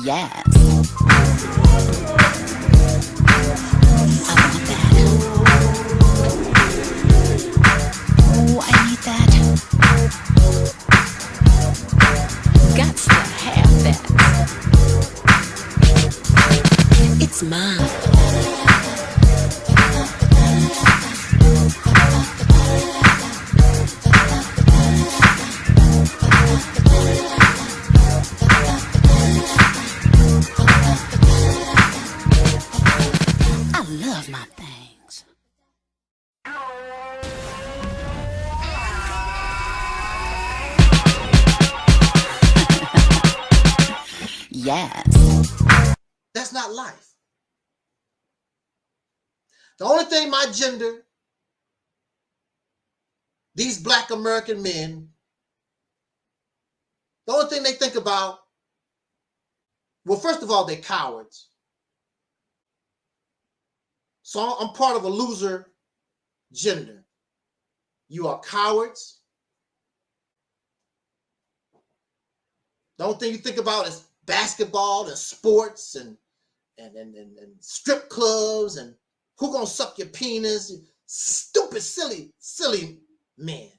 Yes. I want that. Oh, I need that. Gots to have that. It's mine. Yes. That's not life. The only thing my gender, these Black American men, the only thing they think about, well, first of all, they're cowards. So I'm part of a loser gender. You are cowards. The only thing you think about is basketball and sports and strip clubs and who gonna suck your penis. Stupid, silly men.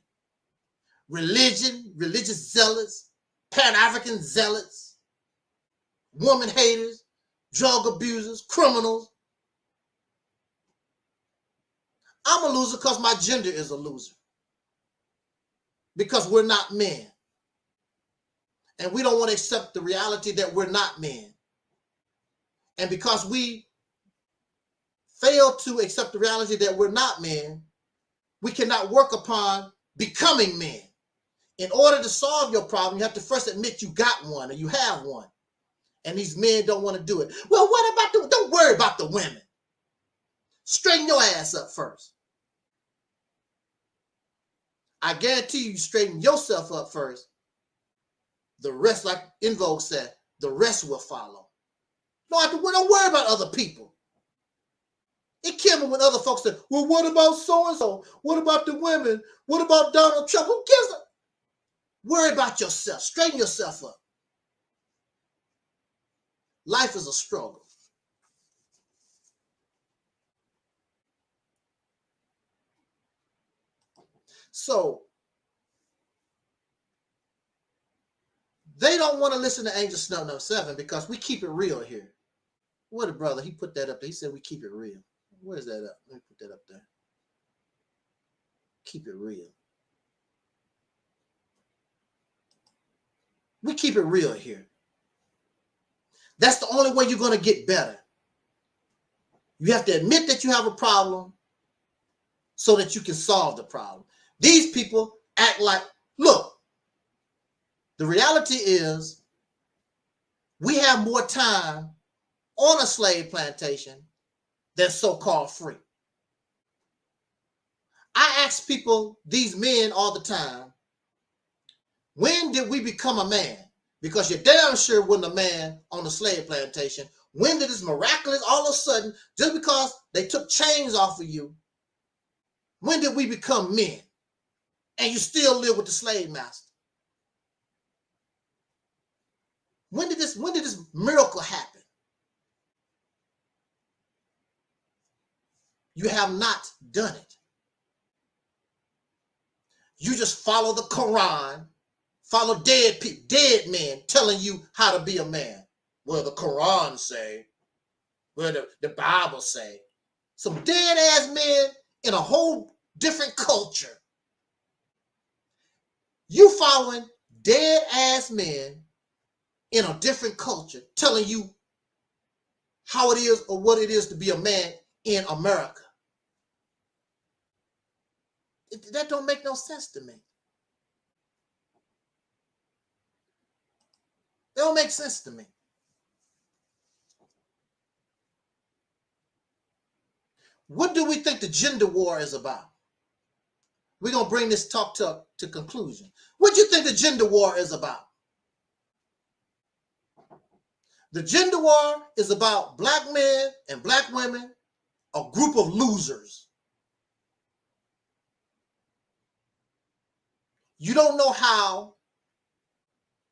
Religious zealots, Pan-African zealots, woman haters, drug abusers, criminals. I'm a loser because my gender is a loser. Because we're not men. And we don't want to accept the reality that we're not men. And because we fail to accept the reality that we're not men, we cannot work upon becoming men. In order to solve your problem, you have to first admit you got one or you have one. And these men don't want to do it. Well, what about don't worry about the women. Straighten your ass up first. I guarantee you straighten yourself up first. The rest, like EnVogue said, the rest will follow. Don't worry about other people. It kills me when other folks say, well, what about so-and-so? What about the women? What about Donald Trump? Who gives a? Worry about yourself. Straighten yourself up. Life is a struggle. So, they don't want to listen to Angel Snow No. 7 because we keep it real here. What a brother. He put that up there. He said we keep it real. Where's that up? Let me put that up there. Keep it real. We keep it real here. That's the only way you're going to get better. You have to admit that you have a problem so that you can solve the problem. These people act like, look, the reality is we have more time on a slave plantation than so-called free. I ask people, these men all the time, when did we become a man? Because you're damn sure wasn't a man on the slave plantation. When did this miraculous, all of a sudden, just because they took chains off of you, when did we become men? And you still live with the slave master? When did this miracle happen? You have not done it. You just follow the Quran, follow dead people, dead men telling you how to be a man. Well, the Quran say, well, the Bible say. Some dead ass men in a whole different culture. You following dead ass men in a different culture telling you how it is or what it is to be a man in America. That don't make no sense to me. That don't make sense to me. What do we think the gender war is about? We're going to bring this talk to conclusion. What do you think the gender war is about? The gender war is about black men and black women, a group of losers. You don't know how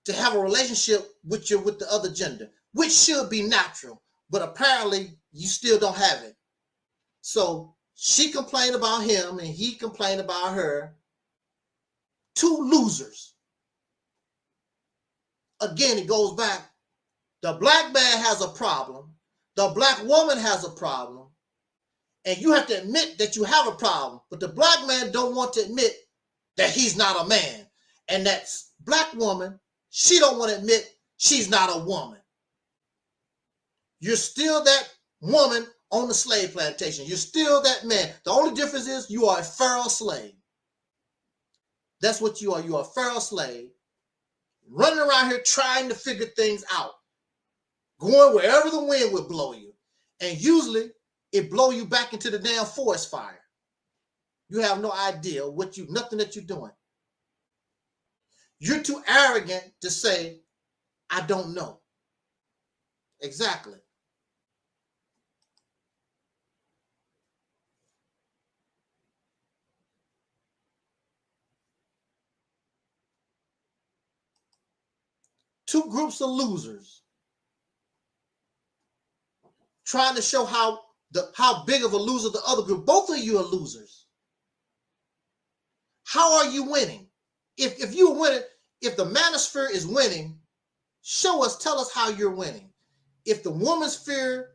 to have a relationship with the other gender. which should be natural, but apparently you still don't have it. So she complained about him and he complained about her. Two losers. Again, it goes back. The black man has a problem. The black woman has a problem. And you have to admit that you have a problem. But the black man don't want to admit that he's not a man. And that black woman, she don't want to admit she's not a woman. You're still that woman on the slave plantation. You're still that man. The only difference is you are a feral slave. That's what you are. You are a feral slave. Running around here trying to figure things out. Going wherever the wind would blow you. And usually it blow you back into the damn forest fire. You have no idea nothing that you're doing. You're too arrogant to say, I don't know. Exactly. Two groups of losers trying to show how big of a loser the other group. Both of you are losers. How are you winning? If you win it, if the manosphere is winning, tell us how you're winning. If the womansphere,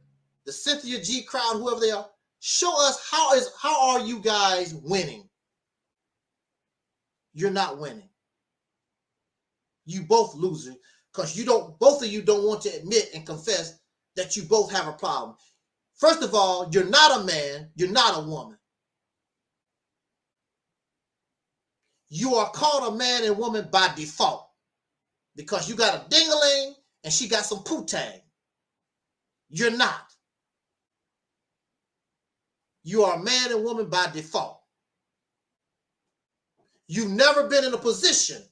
the Cynthia G crowd, whoever they are, show us how are you guys winning? You're not winning. You both losers, because both of you don't want to admit and confess that you both have a problem. First of all, you're not a man, you're not a woman. You are called a man and woman by default because you got a ding-a-ling and she got some poo-tang. You're not. You are a man and woman by default. You've never been in a position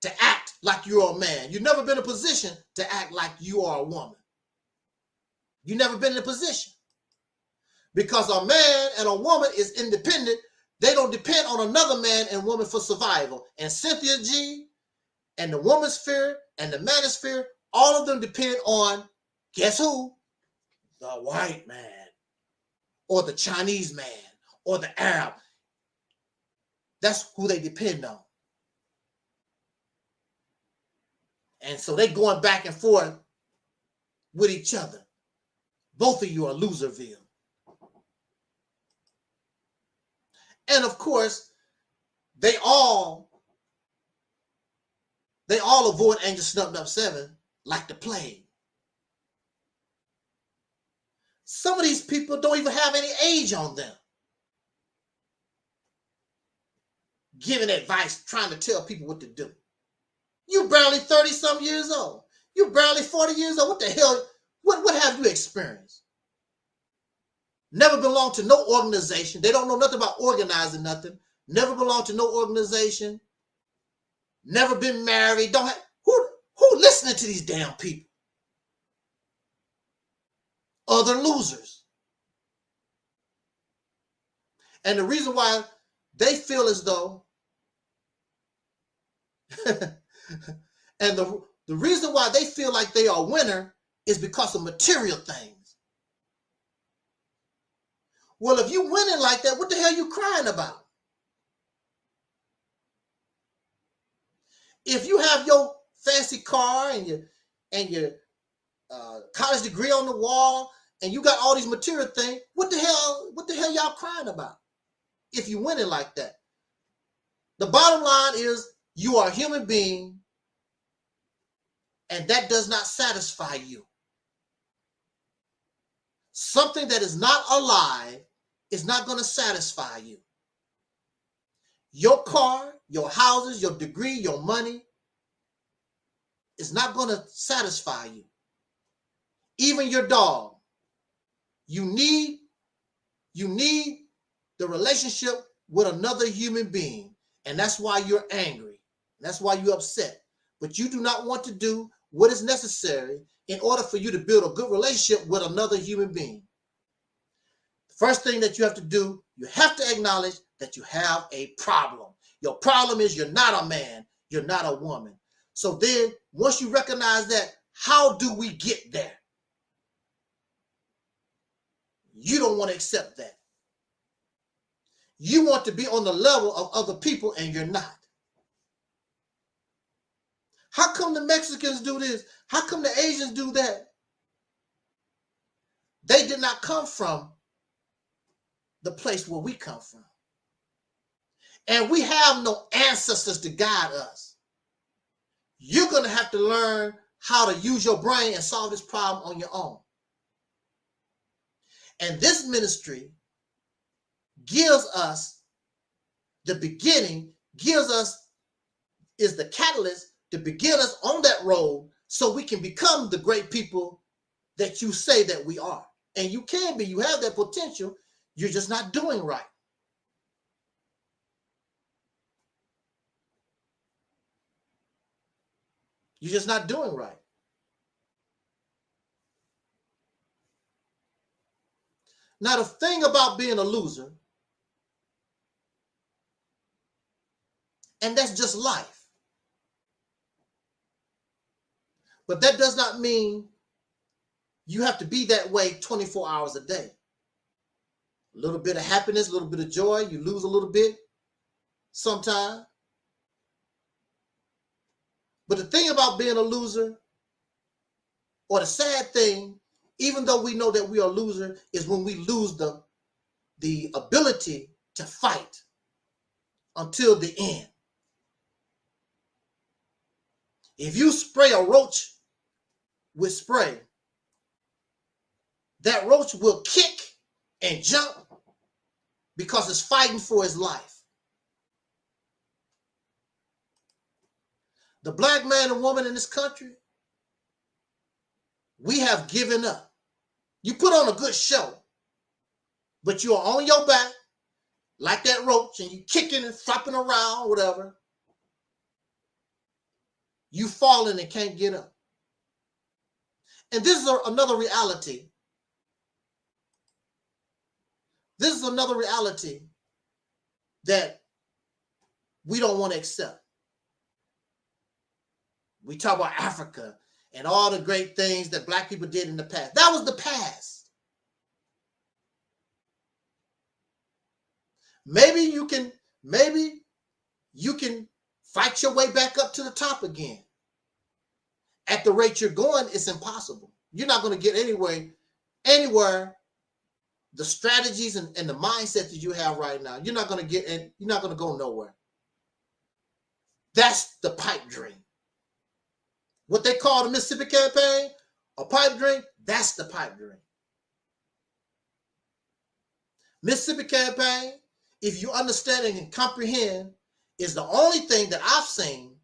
to act like you're a man. You've never been in a position to act like you are a woman. You've never been in a position. Because a man and a woman is independent. They don't depend on another man and woman for survival. And Cynthia G and the womansphere and the manosphere, all of them depend on, guess who? The white man or the Chinese man or the Arab. That's who they depend on. And so they going back and forth with each other. Both of you are Loserville. And of course, they all avoid Angel Snubbed Up 7 like the plague. Some of these people don't even have any age on them. Giving advice, trying to tell people what to do. You barely 30-some years old. You barely 40 years old. What the hell? What have you experienced? Never belonged to no organization. They don't know nothing about organizing nothing. Never belonged to no organization. Never been married. Who listening to these damn people? Other losers. And the reason why they feel as though and the reason why they feel like they are a winner is because of material things. Well, if you winning like that, what the hell are you crying about? If you have your fancy car and your college degree on the wall and you got all these material things, what the hell y'all crying about? If you winning like that. The bottom line is you are a human being and that does not satisfy you. Something that is not alive is not going to satisfy you. Your car, your houses, your degree, your money is not going to satisfy you. Even your dog. You need the relationship with another human being. And that's why you're angry. That's why you're upset. But you do not want to do what is necessary in order for you to build a good relationship with another human being. The first thing that you have to do, you have to acknowledge that you have a problem. Your problem is you're not a man, you're not a woman. So then, once you recognize that, How do we get there? You don't want to accept that. You want to be on the level of other people and you're not. How come the Mexicans do this? How come the Asians do that? They did not come from the place where we come from. And we have no ancestors to guide us. You're going to have to learn how to use your brain and solve this problem on your own. And this ministry gives us the beginning, is the catalyst to begin us on that road so we can become the great people that you say that we are. And you can be, you have that potential, you're just not doing right. You're just not doing right. Now, the thing about being a loser, and that's just life. But that does not mean you have to be that way 24 hours a day. A little bit of happiness, a little bit of joy, you lose a little bit sometimes. But the thing about being a loser, or the sad thing, even though we know that we are a loser, is when we lose the ability to fight until the end. If you spray a roach with spray, that roach will kick and jump because it's fighting for its life. The black man and woman in this country, we have given up. You put on a good show, but you are on your back like that roach and you kicking and flopping around, whatever. You falling and can't get up. And this is another reality. This is another reality that we don't want to accept. We talk about Africa and all the great things that black people did in the past. That was the past. Maybe you can fight your way back up to the top again. At the rate you're going, it's impossible. You're not going to get anywhere. The strategies and the mindset that you have right now, you're not going to get in, you're not going to go nowhere. That's the pipe dream. What they call the Mississippi campaign, a pipe dream, that's the pipe dream. Mississippi campaign, if you understand and can comprehend, is the only thing that I've seen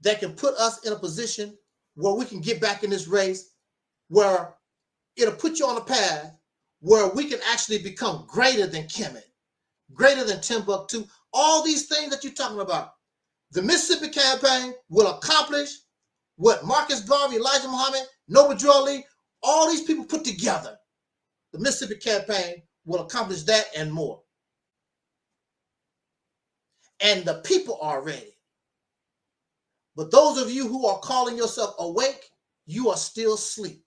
that can put us in a position where we can get back in this race, where it'll put you on a path where we can actually become greater than Kemet, greater than Timbuktu, all these things that you're talking about. The Mississippi campaign will accomplish what Marcus Garvey, Elijah Muhammad, Noble Drew Ali, all these people put together. The Mississippi campaign will accomplish that and more. And the people are ready. But those of you who are calling yourself awake, you are still asleep.